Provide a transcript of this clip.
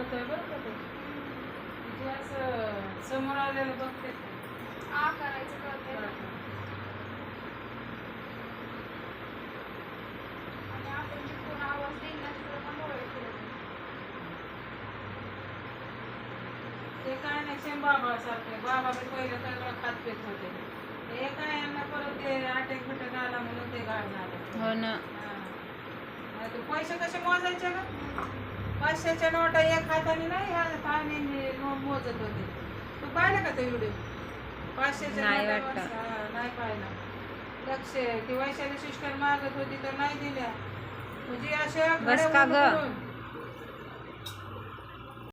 कळतंय बरं का ते. म्हणजे असं समोर आलेलं बघते आ करायचं कळतंय ना. आणि आपण जे कोण आवाज देईल ना तिकडे पण डोळे फिरत नाही. ते काय नाही सेम बाबा सारखे. बाबा बी पहिले सगळं खात पीत होते. हे काय यांना परत ते अटॅक बिटॅक आला म्हणून ते गाड झालं. हो ना. ते पैसे कसे मोजायचे ना? 500च्या नोटा एक हाताने नाही ह्या पाण्याने मोजत होते. तू पाहिलं का ते व्हिडिओ? 500च्या नाही नोटा वाटतं. नाही पाहिला. लक्ष ती वैशाली सिस्टर मागत होती तर नाही दिल्या. म्हणजे अशा बस का घड्या ग? उडून